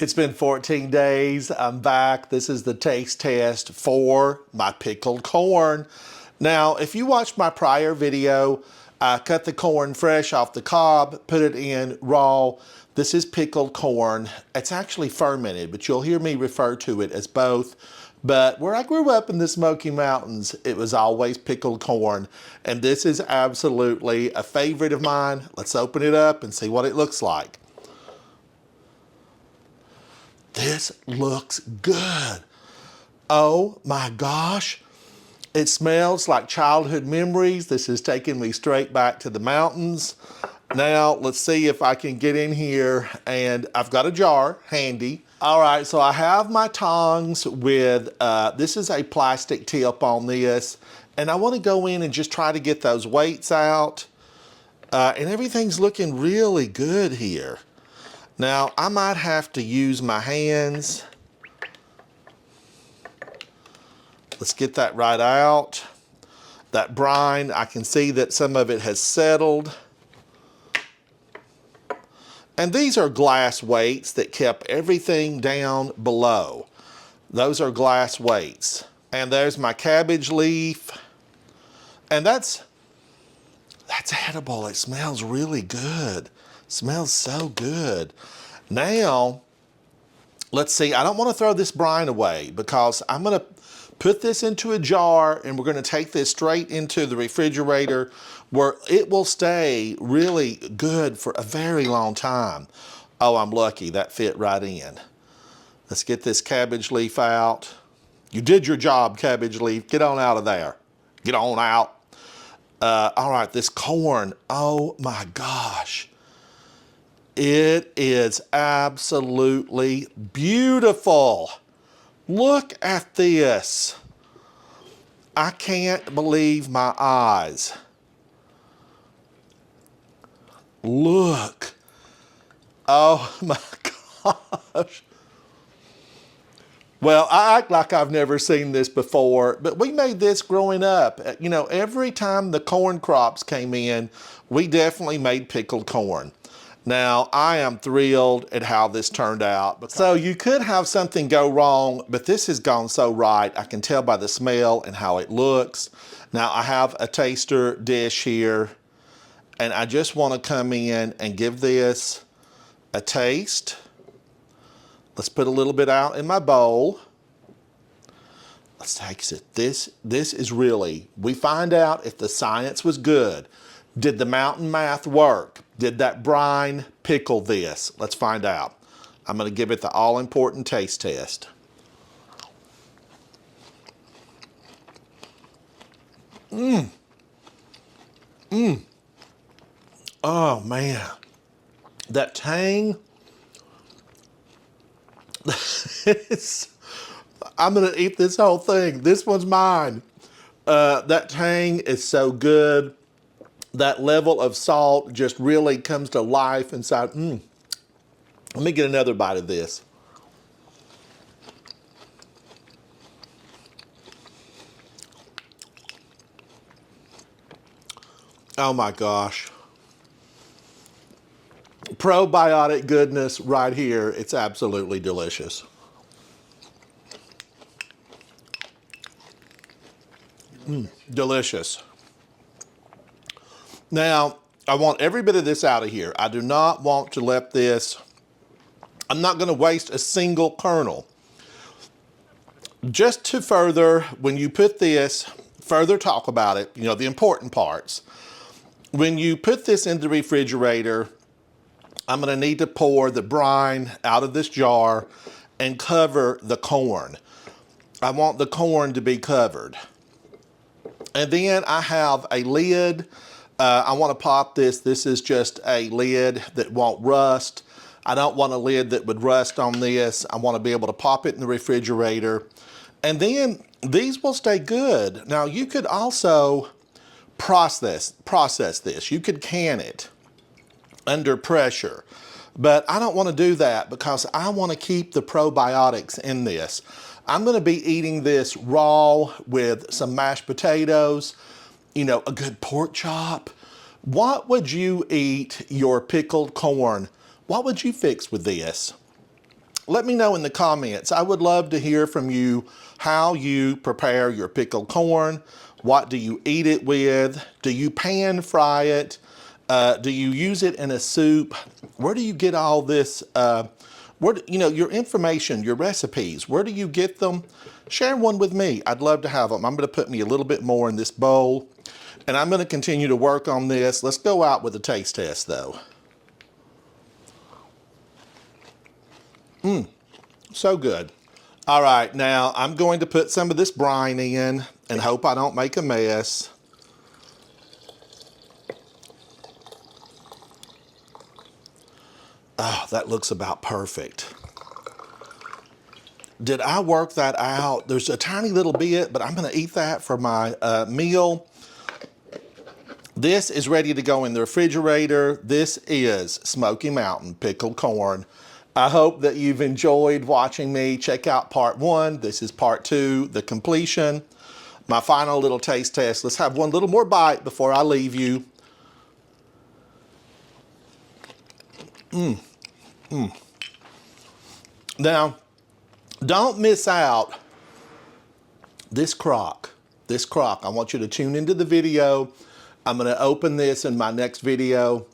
It's been 14 days. I'm back. This is the taste test for my pickled corn. Now, if you watched my prior video, I cut the corn fresh off the cob, put it in raw. This is pickled corn. It's actually fermented, but you'll hear me refer to it as both. But where I grew up in the Smoky Mountains, it was always pickled corn. And this is absolutely a favorite of mine. Let's open it up and see what it looks like. This looks good. Oh my gosh. It smells like childhood memories. This is taking me straight back to the mountains. Now, let's see if I can get in here, and I've got a jar handy. All right, so I have my tongs with, this is a plastic tip on this, and I want to go in and just try to get those weights out. And everything's looking really good here. Now, I might have to use my hands. Let's get that right out. That brine, I can see that some of it has settled. And these are glass weights that kept everything down below. Those are glass weights. And there's my cabbage leaf. And that's edible. It smells really good. Smells so good. Now, let's see, I don't want to throw this brine away because I'm going to put this into a jar and we're going to take this straight into the refrigerator where it will stay really good for a very long time. Oh, I'm lucky, that fit right in. Let's get this cabbage leaf out. You did your job, cabbage leaf. Get on out of there. Get on out. All right, this corn, oh my gosh. It is absolutely beautiful. Look at this. I can't believe my eyes. Look. Oh my gosh. Well, I act like I've never seen this before, but we made this growing up. You know, every time the corn crops came in, we definitely made pickled corn. Now, I am thrilled at how this turned out. So you could have something go wrong, but this has gone so right. I can tell by the smell and how it looks. Now, I have a taster dish here, and I just want to come in and give this a taste. Let's put a little bit out in my bowl. Let's taste it. This is really, we find out if the science was good. Did the mountain math work? Did that brine pickle this? Let's find out. I'm going to give it the all-important taste test. Oh, man. That tang. I'm going to eat this whole thing. This one's mine. That tang is so good. That level of salt just really comes to life inside. Let me get another bite of this. Oh my gosh. Probiotic goodness right here. It's absolutely delicious. Delicious. Now, I want every bit of this out of here. I do not want to let this, I'm not going to waste a single kernel. Just to further, when you put this, further talk about it, you know, the important parts. When you put this in the refrigerator, I'm going to need to pour the brine out of this jar and cover the corn. I want the corn to be covered. And then I have a lid. I want to pop this. This is just a lid that won't rust. I don't want a lid that would rust on this. I want to be able to pop it in the refrigerator. And then these will stay good. Now you could also process this. You could can it under pressure. But I don't want to do that because I want to keep the probiotics in this. I'm going to be eating this raw with some mashed potatoes, you know, a good pork chop. What would you eat your pickled corn? What would you fix with this? let me know in the comments. I would love to hear from you how you prepare your pickled corn. What do you eat it with? Do you pan fry it? Do you use it in a soup? Where do you get all this, your information, your recipes? Where do you get them? Share one with me. I'd love to have them. I'm going to put me a little bit more in this bowl, and I'm going to continue to work on this. Let's go out with a taste test, though. So good. All right, now I'm going to put some of this brine in and hope I don't make a mess. Oh, that looks about perfect. Did I work that out? There's a tiny little bit, but I'm gonna eat that for my meal. This is ready to go in the refrigerator. This is Smoky Mountain pickled corn. I hope that you've enjoyed watching me. Check out part 1. This is part 2, the completion. My final little taste test. Let's have one little more bite before I leave you. Now, don't miss out this crock. This crock. I want you to tune into the video. I'm going to open this in my next video.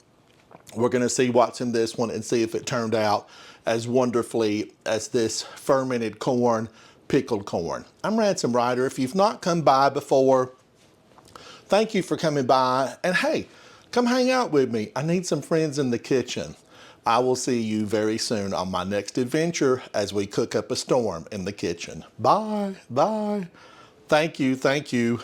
We're going to see what's in this one and see if it turned out as wonderfully as this fermented corn, pickled corn. I'm Ransom Ryder. If you've not come by before, thank you for coming by. And hey, come hang out with me. I need some friends in the kitchen. I will see you very soon on my next adventure as we cook up a storm in the kitchen. Bye, bye. Thank you, thank you.